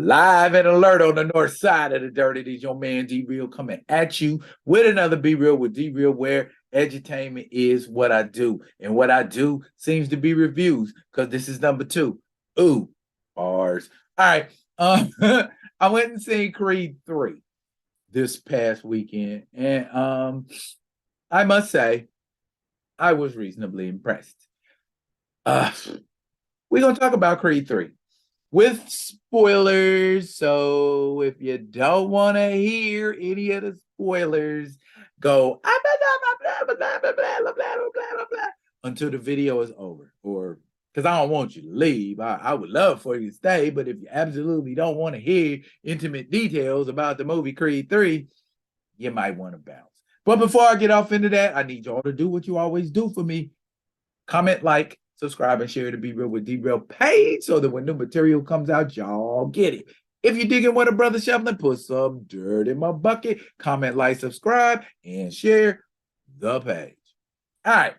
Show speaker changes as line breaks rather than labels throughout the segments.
Live and alert on the north side of the dirt. It is your man D Real coming at you with another Be Real with D Real, where edutainment is what I do. And what I do seems to be reviews, because this is number 2. Ooh, bars. All right. I went and seen Creed 3 this past weekend. And I must say, I was reasonably impressed. We're going to talk about Creed 3 with spoilers. So if you don't want to hear any of the spoilers, go until the video is over. Or because I don't want you to leave. I would love for you to stay, but if you absolutely don't want to hear intimate details about the movie Creed 3, you might want to bounce. But before I get off into that, I need y'all to do what you always do for me. Comment, like, subscribe, and share the Be Real with D Real page so that when new material comes out, y'all get it. If you're digging what a brother shoveling, put some dirt in my bucket. Comment, like, subscribe, and share the page. All right.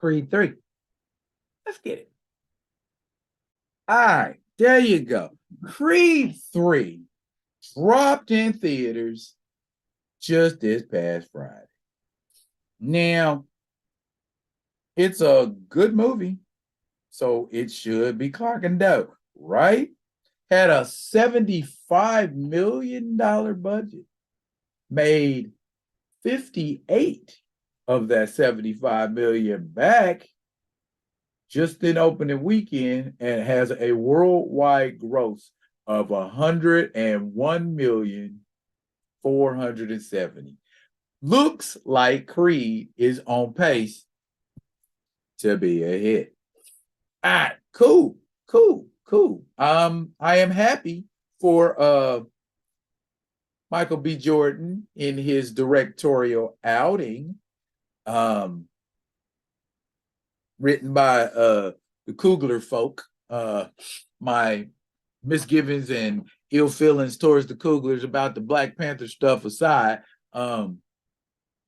Creed 3. Let's get it. All right. There you go. Creed 3 dropped in theaters just this past Friday. Now, it's a good movie, so it should be clocking dough, right? Had a $75 million budget, made 58 of that 75 million back just in opening weekend, and has a worldwide gross of 101,470,000. Looks like Creed is on pace to be a hit. All right, cool. I am happy for Michael B. Jordan in his directorial outing, written by the Coogler folk. My misgivings and ill feelings towards the Cooglers about the Black Panther stuff aside,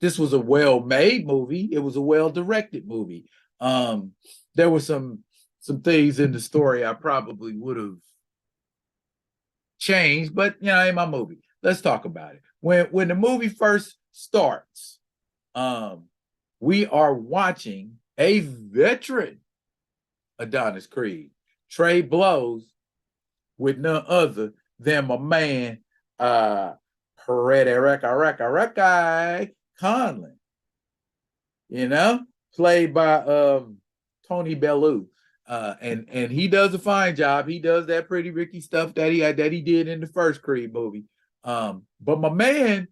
this was a well-made movie. It was a well-directed movie. There were some things in the story I probably would have changed, but you know, ain't my movie. Let's talk about it. When the movie first starts, we are watching a veteran Adonis Creed trade blows with none other than my man Conlon, you know, played by Tony Bellew. And he does a fine job. He does that Pretty Ricky stuff that he did in the first Creed movie. But my man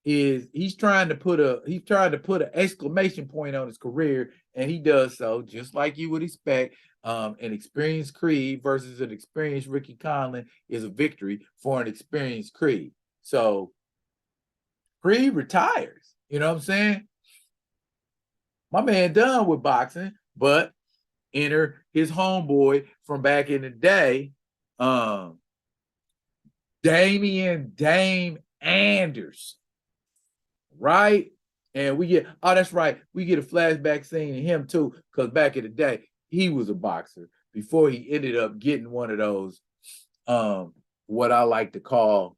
he's trying to put an exclamation point on his career, and he does so just like you would expect. An experienced Creed versus an experienced Ricky Conlon is a victory for an experienced Creed. So Creed retires. You know what I'm saying? My man done with boxing, but enter his homeboy from back in the day, Dame Anderson, right? And we get, oh, that's right, we get a flashback scene in him too, because back in the day, he was a boxer before he ended up getting one of those, what I like to call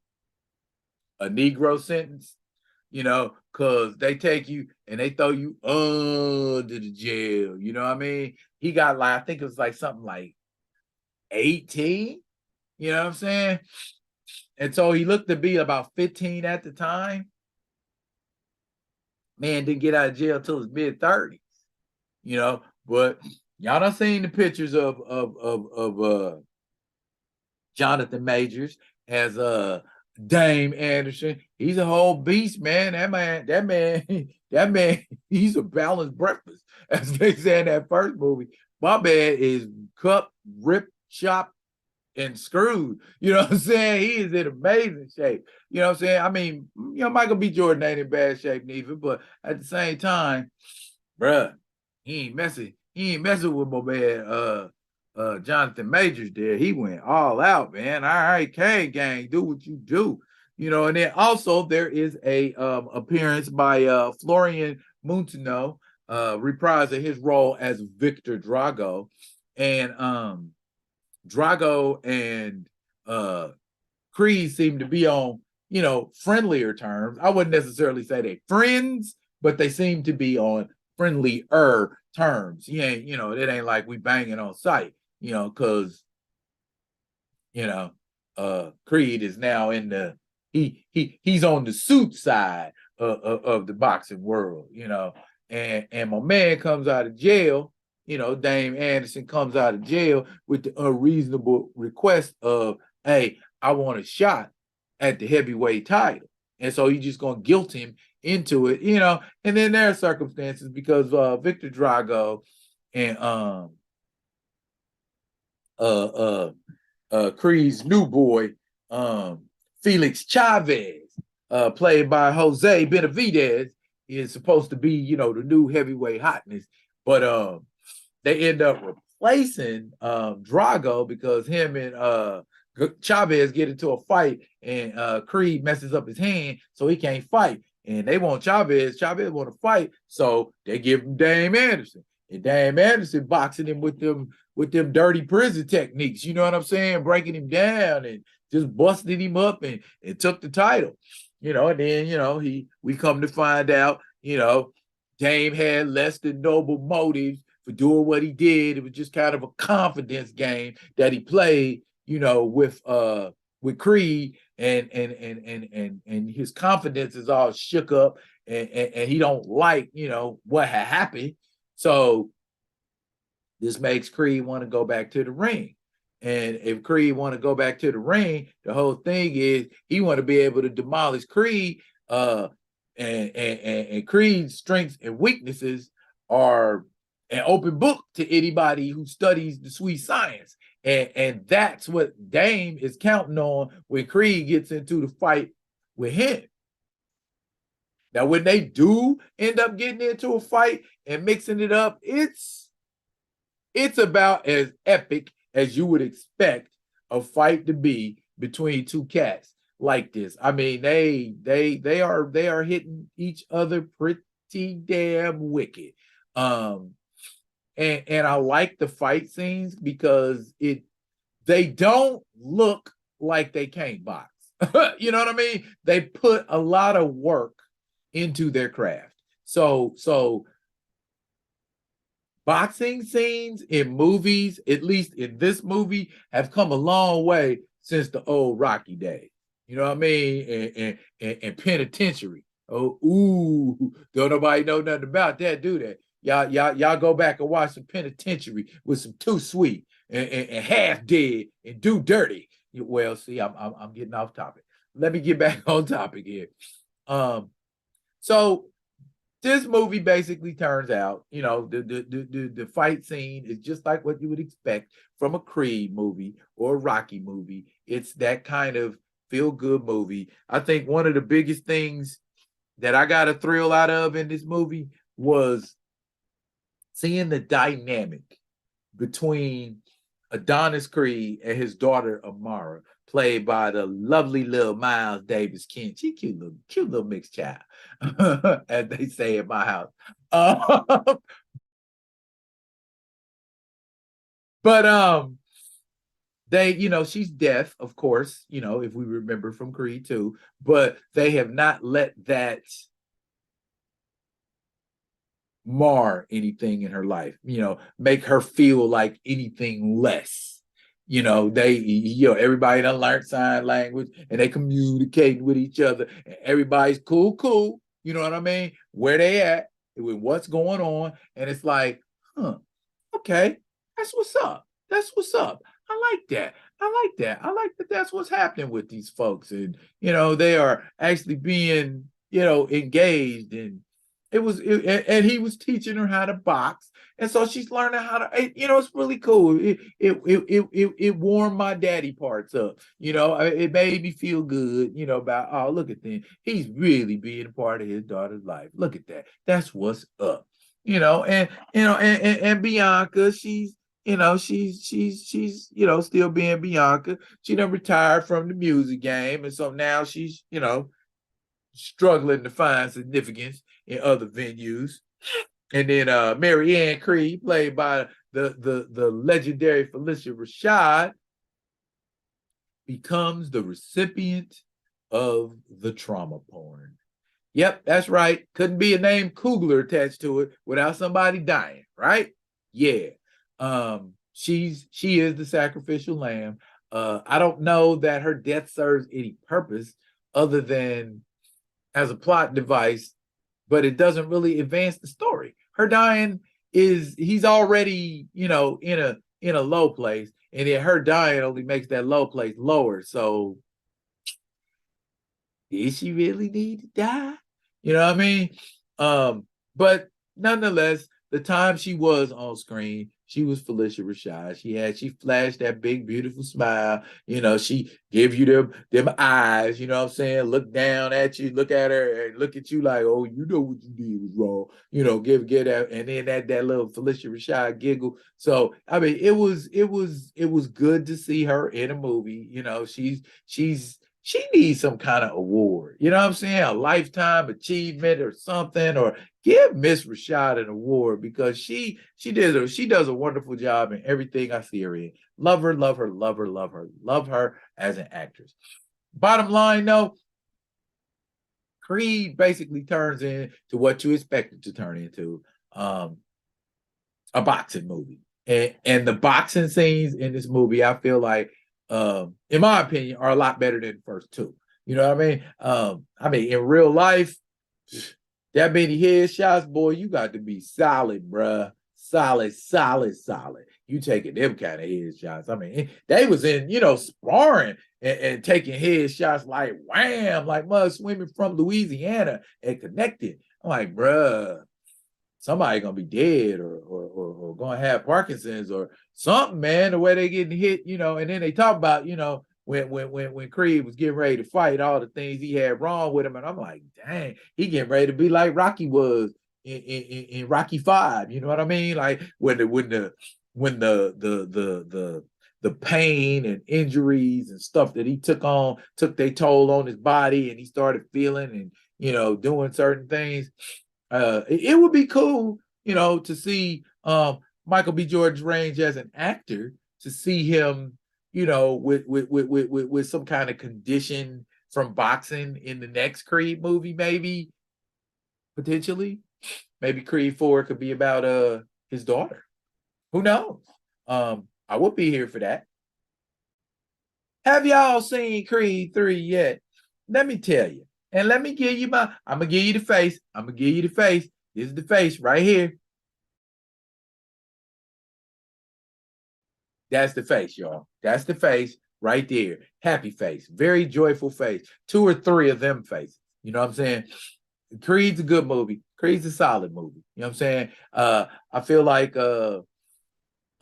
a Negro sentence, you know, because they take you and they throw you under the jail. You know what I mean? He got like, I think it was like something like 18. You know what I'm saying? And so he looked to be about 15 at the time. Man didn't get out of jail till his mid-30s. You know, but y'all done seen the pictures of Jonathan Majors as Dame Anderson. He's a whole beast, man. That man, he's a balanced breakfast, as they say in that first movie. My man is cut, ripped, chopped, and screwed. You know what I'm saying? He is in amazing shape. You know what I'm saying? I mean, you know, Michael B. Jordan ain't in bad shape neither, but at the same time, bruh, he ain't messing with my man Jonathan Majors there. He went all out, man. All right, Kane gang, do what you do. You know, and then also there is a appearance by Florian Munteanu, reprising his role as Victor Drago. And Drago and Creed seem to be on, friendlier terms. I wouldn't necessarily say they friends, but they seem to be on friendlier terms. It ain't like we banging on sight, because Creed is now in the he's on the suit side of the boxing world, and my man comes out of jail. Dame Anderson comes out of jail with the unreasonable request of, hey, I want a shot at the heavyweight title. And so he's just gonna guilt him into it, and then there are circumstances because Victor Drago and Creed's new boy, Felix Chavez, played by Jose Benavidez, is supposed to be, the new heavyweight hotness. But they end up replacing Drago because him and Chavez get into a fight and Creed messes up his hand, so he can't fight. And they want Chavez. Chavez want to fight, so they give him Dame Anderson. And Dame Anderson boxing him with them dirty prison techniques. You know what I'm saying? Breaking him down and just busting him up and took the title. And then, we come to find out, Dame had less than noble motives for doing what he did. It was just kind of a confidence game that he played, with Creed, and his confidence is all shook up, and he don't like, what had happened. So this makes Creed want to go back to the ring. And if Creed want to go back to the ring, the whole thing is he want to be able to demolish Creed. And Creed's strengths and weaknesses are an open book to anybody who studies the sweet science. And that's what Dame is counting on when Creed gets into the fight with him. Now, when they do end up getting into a fight and mixing it up, it's about as epic as you would expect a fight to be between two cats like this. I mean, they are hitting each other pretty damn wicked. And I like the fight scenes because they don't look like they can't box. You know what I mean? They put a lot of work into their craft. So boxing scenes in movies, at least in this movie, have come a long way since the old Rocky days. You know what I mean? And Penitentiary. Oh, ooh, don't nobody know nothing about that, do they? Y'all go back and watch some Penitentiary with some Too Sweet and Half Dead and Do Dirty. Well, see, I'm getting off topic. Let me get back on topic here. So this movie basically turns out, the fight scene is just like what you would expect from a Creed movie or a Rocky movie. It's that kind of feel-good movie. I think one of the biggest things that I got a thrill out of in this movie was seeing the dynamic between Adonis Creed and his daughter Amara, played by the lovely little Miles Davis Kent. She cute little mixed child, as they say in my house. But they, she's deaf, of course, if we remember from Creed 2, but they have not let that mar anything in her life, make her feel like anything less. Everybody done learned sign language and they communicate with each other. And everybody's cool. You know what I mean? Where they at with what's going on. And it's like, okay, that's what's up. That's what's up. I like that. I like that that's what's happening with these folks. And, they are actually being, engaged, and and he was teaching her how to box, and so she's learning how to. It's really cool. It warmed my daddy parts up. It made me feel good. About, oh, look at that, he's really being a part of his daughter's life. Look at that. That's what's up. And Bianca, she's still being Bianca. She done retired from the music game, and so now she's struggling to find significance in other venues. And then Mary Ann Creed, played by the legendary Phylicia Rashad becomes the recipient of the trauma porn. Yep, that's right. Couldn't be a name Coogler attached to it without somebody dying, right? Yeah. She is the sacrificial lamb. I don't know that her death serves any purpose other than as a plot device, but it doesn't really advance the story. Her dying he's already, in a low place, and then her dying only makes that low place lower. So did she really need to die? You know what I mean? But nonetheless, the time she was on screen, she was Phylicia Rashad. She flashed that big, beautiful smile. She give you them eyes, you know what I'm saying? Look down at you, look at her, and look at you like, oh, you know what you did was wrong. Give that, and then that little Phylicia Rashad giggle. So I mean, it was good to see her in a movie. She needs some kind of award. You know what I'm saying? A lifetime achievement or something, or give Miss Rashad an award because she does a wonderful job in everything I see her in. Love her, love her, love her, love her, love her as an actress. Bottom line, though, Creed basically turns into what you expect it to turn into, a boxing movie. And the boxing scenes in this movie, I feel like, in my opinion, are a lot better than the first two. You know what I mean? In real life, that many headshots, boy, you got to be solid, bruh. Solid, solid, solid. You taking them kind of headshots. I mean, they was in, sparring and taking headshots like wham, like mud swimming from Louisiana and connected. I'm like, bruh, somebody gonna be dead or gonna have Parkinson's or something, man. The way they getting hit, and then they talk about, when Creed was getting ready to fight, all the things he had wrong with him, and I'm like, dang, he getting ready to be like Rocky was in Rocky V. You know what I mean? Like when the pain and injuries and stuff that he took their toll on his body, and he started feeling and doing certain things. It would be cool, to see Michael B. Jordan's range as an actor, to see him, with some kind of condition from boxing in the next Creed movie, maybe, potentially. Maybe Creed 4 could be about his daughter. Who knows? I would be here for that. Have y'all seen Creed 3 yet? Let me tell you. And let me give you I'm going to give you the face. I'm going to give you the face. This is the face right here. That's the face, y'all. That's the face right there. Happy face. Very joyful face. 2 or 3 of them faces. You know what I'm saying? Creed's a good movie. Creed's a solid movie. You know what I'm saying? I feel like a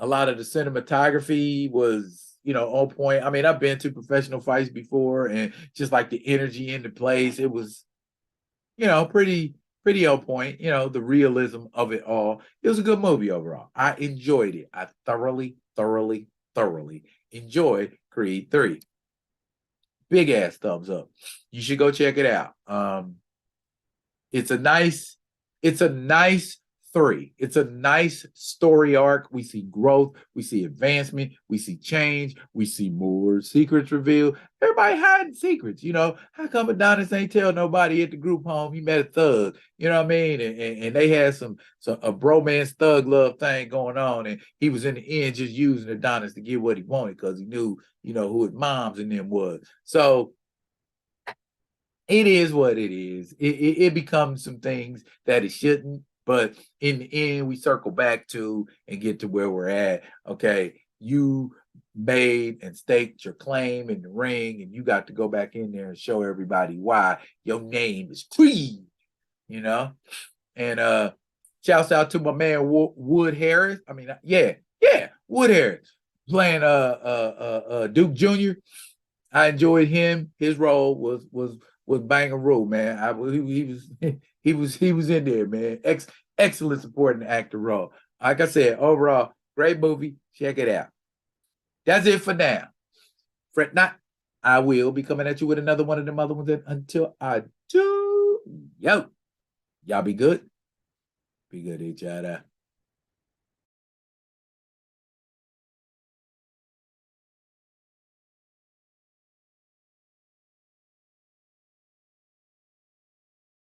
lot of the cinematography was, on point. I mean, I've been to professional fights before, and just like the energy in the place, it was, pretty on point. The realism of it all. It was a good movie overall. I enjoyed it. I thoroughly enjoyed Creed 3. Big ass thumbs up. You should go check it out. It's a nice 3. It's a nice story arc. We see growth, we see advancement, we see change, we see more secrets revealed. Everybody hiding secrets, How come Adonis ain't tell nobody at the group home he met a thug? You know what I mean? And they had a bromance thug love thing going on, and he was in the end just using Adonis to get what he wanted because he knew, who his moms and them was. So it is what it is. It becomes some things that it shouldn't. But in the end, we circle back to and get to where we're at. Okay, you made and staked your claim in the ring, and you got to go back in there and show everybody why your name is Creed. And shouts out to my man Wood Harris. I mean, yeah, Wood Harris playing Duke Jr. I enjoyed him. His role was bangaroo, man. He was in there, man. Excellent supporting actor role. Like I said, overall, great movie. Check it out. That's it for now. Fret not. I will be coming at you with another one of them other ones until I do. Yo, y'all be good. Be good to each other.